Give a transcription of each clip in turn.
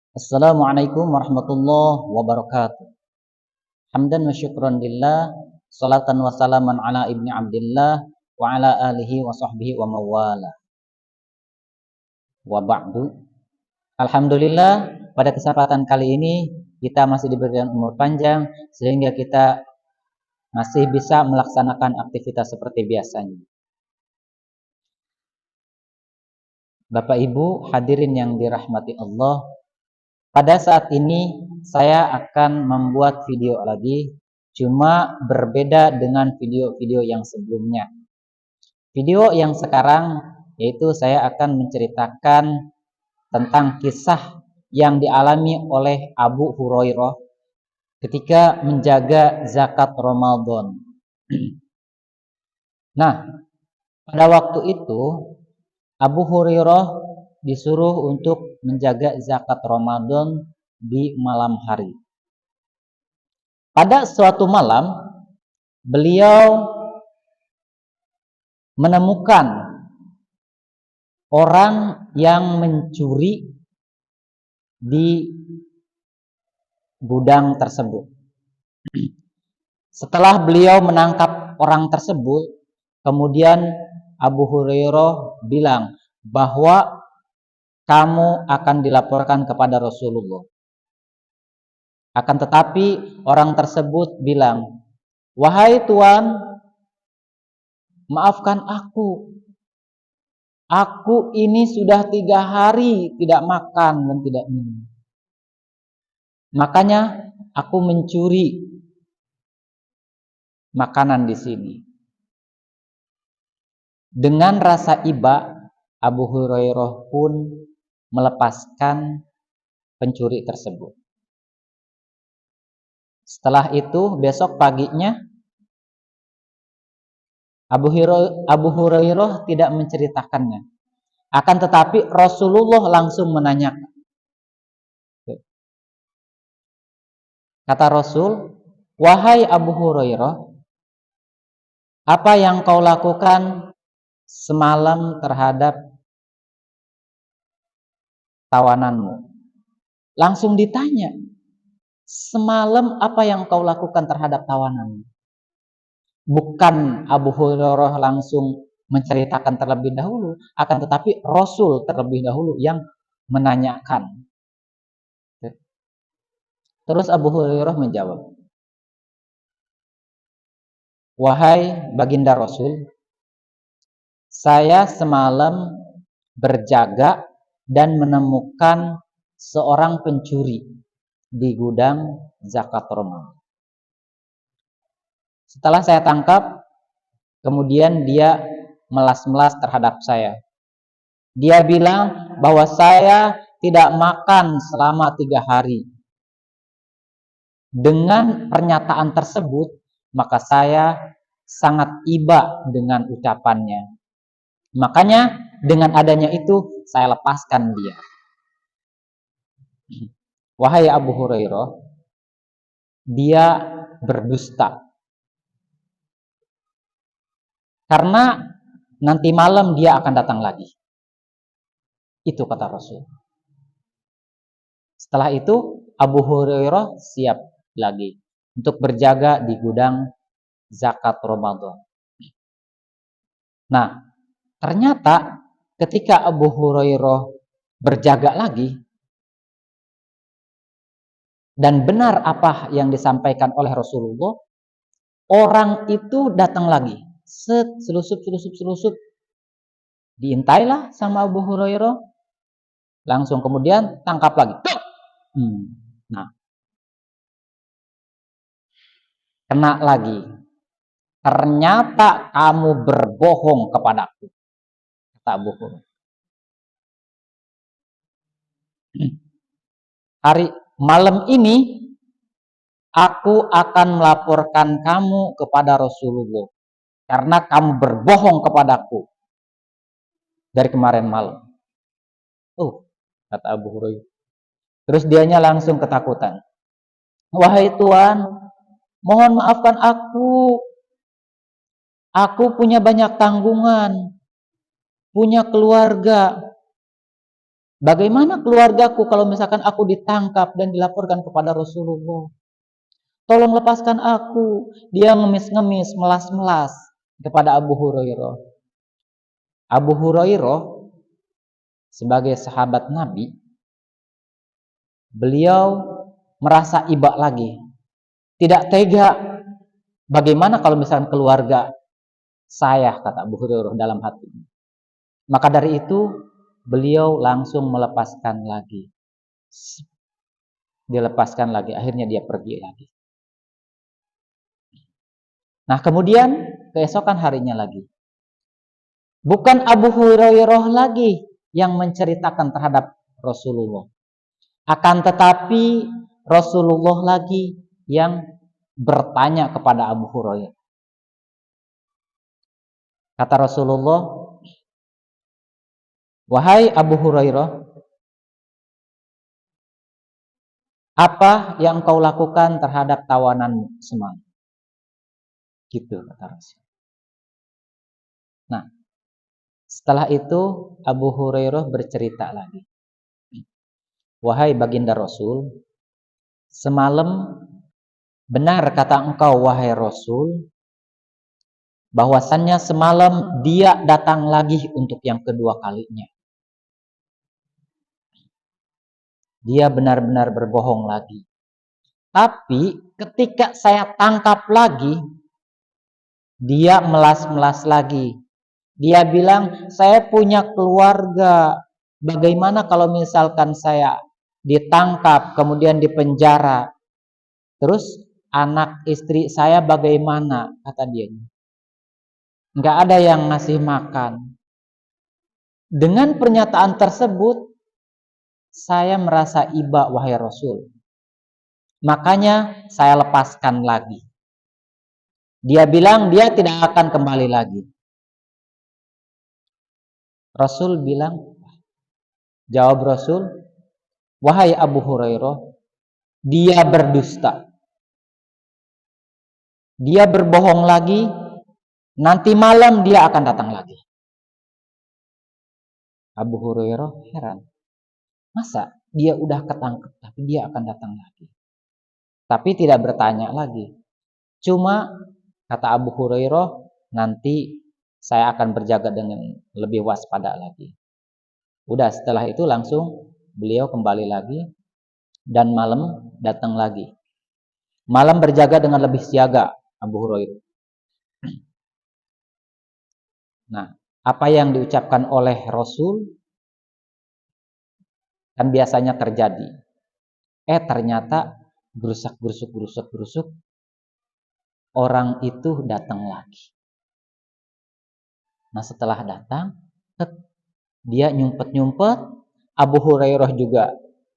Assalamualaikum warahmatullahi wabarakatuh. Hamdan wa syukran lillah, salatan wa salaman ala ibni abdillah, wa ala alihi wa sahbihi wa mawala. Wa ba'du. Alhamdulillah, pada kesempatan kali ini kita masih diberikan umur panjang sehingga kita masih bisa melaksanakan aktivitas seperti biasanya. Bapak Ibu hadirin yang dirahmati Allah, pada saat ini saya akan membuat video lagi, cuma berbeda dengan video-video yang sebelumnya. Video yang sekarang yaitu saya akan menceritakan tentang kisah yang dialami oleh Abu Hurairah ketika menjaga zakat Ramadan. Nah, pada waktu itu Abu Hurairah disuruh untuk menjaga zakat Ramadan di malam hari. Pada suatu malam, beliau menemukan orang yang mencuri di gudang tersebut. Setelah beliau menangkap orang tersebut, kemudian Abu Hurairah bilang bahwa kamu akan dilaporkan kepada Rasulullah. Akan tetapi orang tersebut bilang, wahai Tuan, maafkan aku. Aku ini sudah 3 hari tidak makan dan tidak minum. Makanya aku mencuri makanan di sini. Dengan rasa iba, Abu Hurairah pun melepaskan pencuri tersebut. Setelah itu, besok paginya Abu Hurairah tidak menceritakannya. Akan tetapi Rasulullah langsung menanyakan. Kata Rasul, wahai Abu Hurairah, apa yang kau lakukan semalam terhadap tawananmu? Langsung ditanya, semalam apa yang kau lakukan terhadap tawananmu? Bukan Abu Hurairah langsung menceritakan terlebih dahulu, akan tetapi Rasul terlebih dahulu yang menanyakan. Terus Abu Hurairah menjawab, wahai baginda Rasul, saya semalam berjaga dan menemukan seorang pencuri di gudang zakat Ramadan. Setelah saya tangkap, kemudian dia melas-melas terhadap saya. Dia bilang bahwa saya tidak makan selama 3 hari. Dengan pernyataan tersebut, maka saya sangat iba dengan ucapannya. Makanya dengan adanya itu saya lepaskan dia. Wahai Abu Hurairah, dia berdusta. Karena nanti malam dia akan datang lagi. Itu kata Rasul. Setelah itu Abu Hurairah siap lagi untuk berjaga di gudang zakat Ramadan. Nah, ternyata ketika Abu Hurairah berjaga lagi dan benar apa yang disampaikan oleh Rasulullah, orang itu datang lagi. Selusup. Diintailah sama Abu Hurairah. Langsung kemudian tangkap lagi. Nah, kena lagi. Ternyata kamu berbohong kepadaku, kata Abu Hurairah. Hari malam ini aku akan melaporkan kamu kepada Rasulullah karena kamu berbohong kepadaku dari kemarin malam. Kata Abu Hurairah. Terus dianya langsung ketakutan. Wahai Tuan, mohon maafkan aku. Aku punya banyak tanggungan, punya keluarga. Bagaimana keluargaku kalau misalkan aku ditangkap dan dilaporkan kepada Rasulullah? Tolong lepaskan aku. Dia ngemis-ngemis, melas-melas kepada Abu Hurairah. Abu Hurairah sebagai sahabat Nabi, beliau merasa iba lagi. Tidak tega. Bagaimana kalau misalkan keluarga saya, kata Abu Hurairah dalam hatinya. Maka dari itu beliau langsung melepaskan lagi. Dilepaskan lagi, akhirnya dia pergi lagi. Nah, kemudian keesokan harinya lagi. Bukan Abu Hurairah lagi yang menceritakan terhadap Rasulullah. Akan tetapi Rasulullah lagi yang bertanya kepada Abu Hurairah. Kata Rasulullah, "Wahai Abu Hurairah, apa yang kau lakukan terhadap tawananmu semalam?" Gitu kata Rasul. Nah, setelah itu Abu Hurairah bercerita lagi. "Wahai baginda Rasul, semalam benar kata engkau wahai Rasul, bahwasannya semalam dia datang lagi untuk yang kedua kalinya. Dia benar-benar berbohong lagi. Tapi ketika saya tangkap lagi, dia melas-melas lagi. Dia bilang, saya punya keluarga. Bagaimana kalau misalkan saya ditangkap, kemudian dipenjara? Terus anak istri saya bagaimana? Kata dia. Nggak ada yang ngasih makan. Dengan pernyataan tersebut, saya merasa iba wahai Rasul. Makanya saya lepaskan lagi. Dia bilang dia tidak akan kembali lagi. Rasul bilang, jawab Rasul, wahai Abu Hurairah, dia berdusta. Dia berbohong lagi, nanti malam dia akan datang lagi. Abu Hurairah heran. Masa dia udah ketangkep tapi dia akan datang lagi? Tapi tidak bertanya lagi. Cuma kata Abu Hurairah, nanti saya akan berjaga dengan lebih waspada lagi. Udah setelah itu langsung beliau kembali lagi dan malam datang lagi. Malam berjaga dengan lebih siaga Abu Hurairah. Nah, apa yang diucapkan oleh Rasul kan biasanya terjadi. Ternyata gerusuk orang itu datang lagi. Nah, setelah datang, dia nyumpet-nyumpet. Abu Hurairah juga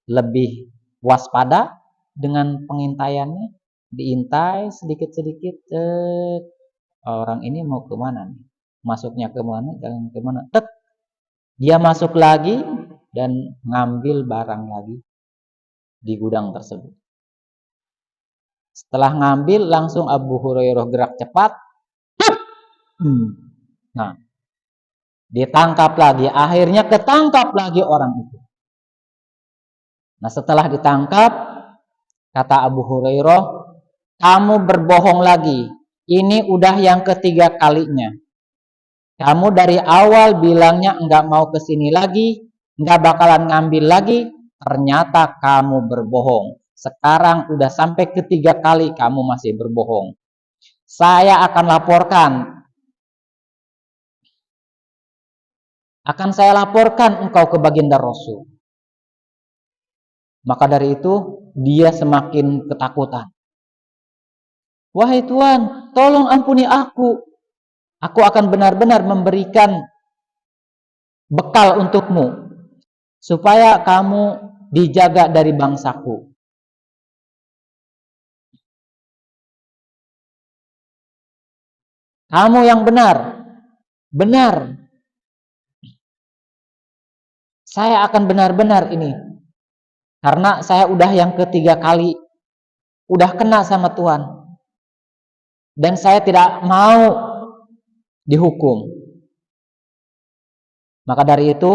lebih waspada dengan pengintaiannya. Diintai sedikit-sedikit. Orang ini mau kemana nih? Masuknya kemana? Jalan kemana? Dia masuk lagi dan ngambil barang lagi di gudang tersebut. Setelah ngambil, langsung Abu Hurairah gerak cepat. Nah, ditangkap lagi. Akhirnya ketangkap lagi orang itu. Nah, setelah ditangkap, kata Abu Hurairah, kamu berbohong lagi. Ini udah yang ketiga kalinya. Kamu dari awal bilangnya enggak mau kesini lagi, enggak bakalan ngambil lagi. Ternyata kamu berbohong. Sekarang udah sampai ketiga kali kamu masih berbohong. Saya akan laporkan. Akan saya laporkan engkau ke baginda Rasul. Maka dari itu dia semakin ketakutan. Wahai Tuhan, tolong ampuni aku. Aku akan benar-benar memberikan bekal untukmu. Supaya kamu dijaga dari bangsaku. Kamu yang benar. Benar. Saya akan benar-benar ini. Karena saya udah yang ketiga kali. Udah kena sama Tuhan. Dan saya tidak mau dihukum. Maka dari itu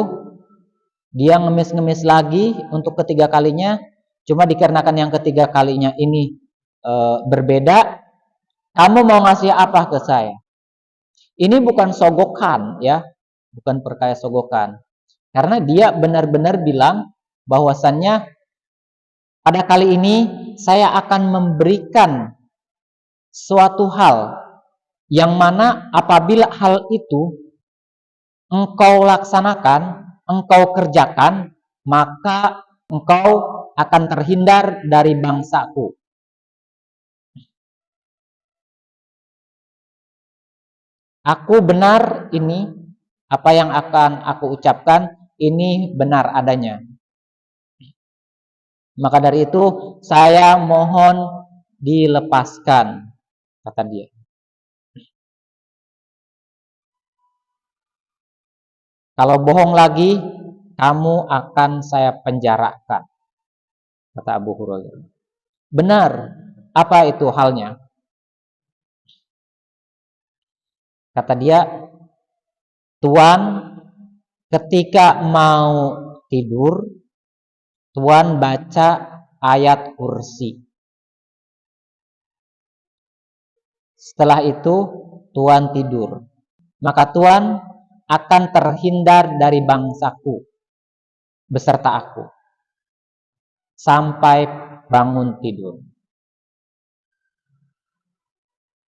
Dia ngemis-ngemis lagi untuk ketiga kalinya, cuma dikarenakan yang ketiga kalinya ini berbeda. Kamu mau ngasih apa ke saya? Ini bukan sogokan ya, bukan perkara sogokan. Karena dia benar-benar bilang bahwasannya pada kali ini saya akan memberikan suatu hal yang mana apabila hal itu engkau laksanakan, engkau kerjakan, maka engkau akan terhindar dari bangsaku. Aku benar ini, apa yang akan aku ucapkan, ini benar adanya. Maka dari itu, saya mohon dilepaskan, kata dia. Kalau bohong lagi, kamu akan saya penjarakan, kata Abu Hurairah. Benar, apa itu halnya? Kata dia, Tuan ketika mau tidur, Tuan baca ayat kursi. Setelah itu Tuan tidur. Maka Tuan akan terhindar dari bangsaku beserta aku sampai bangun tidur.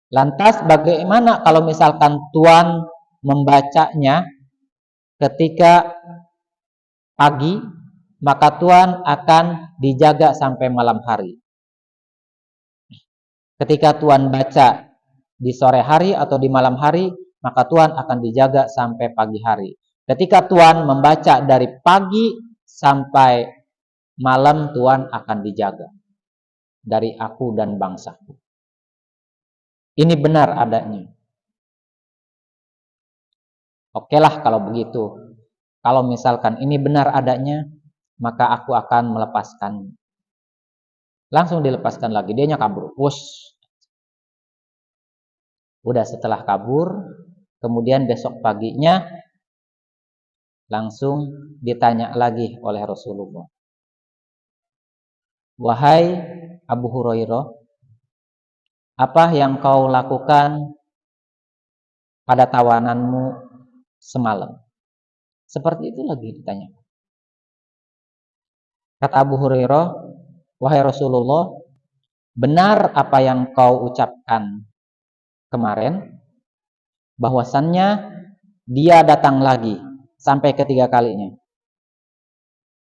Lantas bagaimana kalau misalkan Tuan membacanya ketika pagi, maka Tuan akan dijaga sampai malam hari. Ketika Tuan baca di sore hari atau di malam hari, maka Tuan akan dijaga sampai pagi hari. Ketika Tuan membaca dari pagi sampai malam, Tuan akan dijaga dari aku dan bangsaku. Ini benar adanya. Okelah kalau begitu. Kalau misalkan ini benar adanya, maka aku akan melepaskan. Langsung dilepaskan lagi, dianya kabur. Wush. Udah setelah kabur, kemudian besok paginya langsung ditanya lagi oleh Rasulullah. Wahai Abu Hurairah, apa yang kau lakukan pada tawananmu semalam? Seperti itu lagi ditanya. Kata Abu Hurairah, wahai Rasulullah, benar apa yang kau ucapkan kemarin, bahwasannya dia datang lagi sampai ketiga kalinya.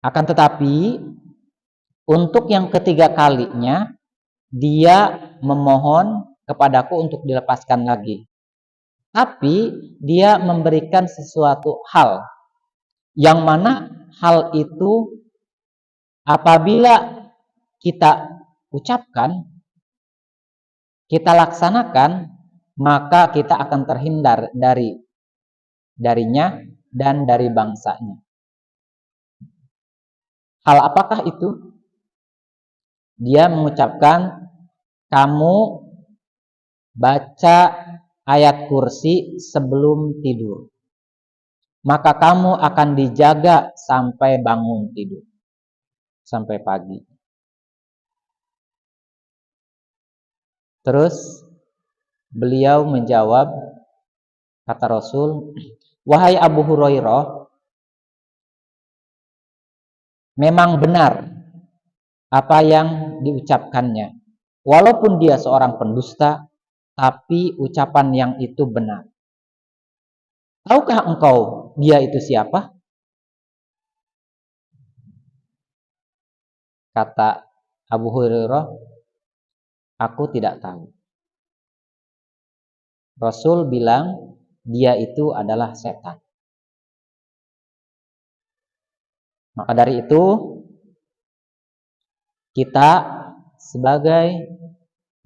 Akan tetapi untuk yang ketiga kalinya dia memohon kepadaku untuk dilepaskan lagi. Tapi dia memberikan sesuatu hal yang mana hal itu apabila kita ucapkan, kita laksanakan, maka kita akan terhindar darinya dan dari bangsanya. Hal apakah itu? Dia mengucapkan, kamu baca ayat kursi sebelum tidur, maka kamu akan dijaga sampai bangun tidur, sampai pagi. Terus beliau menjawab, kata Rasul, wahai Abu Hurairah, memang benar apa yang diucapkannya. Walaupun dia seorang pendusta, tapi ucapan yang itu benar. Tahukah engkau dia itu siapa? Kata Abu Hurairah, aku tidak tahu. Rasul bilang, dia itu adalah setan. Maka dari itu, kita sebagai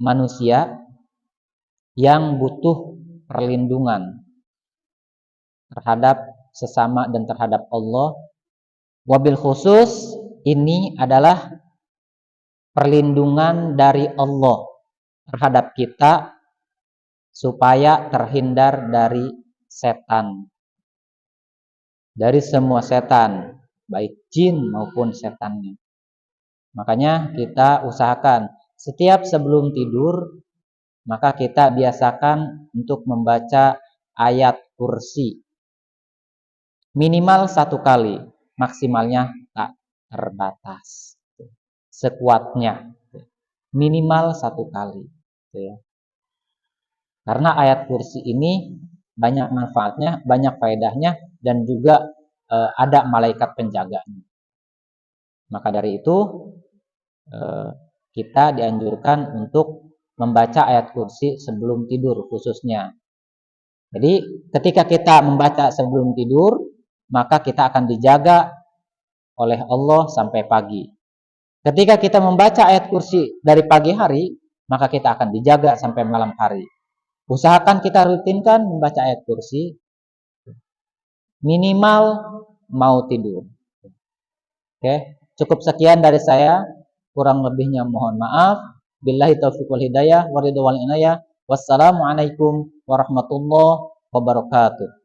manusia yang butuh perlindungan terhadap sesama dan terhadap Allah, wabil khusus ini adalah perlindungan dari Allah terhadap kita supaya terhindar dari setan, dari semua setan, baik jin maupun setannya. Makanya kita usahakan setiap sebelum tidur, maka kita biasakan untuk membaca ayat kursi minimal 1 kali, maksimalnya tak terbatas, sekuatnya minimal 1 kali, karena ayat kursi ini banyak manfaatnya, banyak faedahnya, dan juga ada malaikat penjaganya. Maka dari itu kita dianjurkan untuk membaca ayat kursi sebelum tidur khususnya. Jadi ketika kita membaca sebelum tidur, maka kita akan dijaga oleh Allah sampai pagi. Ketika kita membaca ayat kursi dari pagi hari, maka kita akan dijaga sampai malam hari. Usahakan kita rutinkan membaca ayat kursi minimal mau tidur. Oke, cukup sekian dari saya. Kurang lebihnya mohon maaf. Billahi taufiq wal hidayah wa ridwan wal inayah. Wassalamualaikum warahmatullahi wabarakatuh.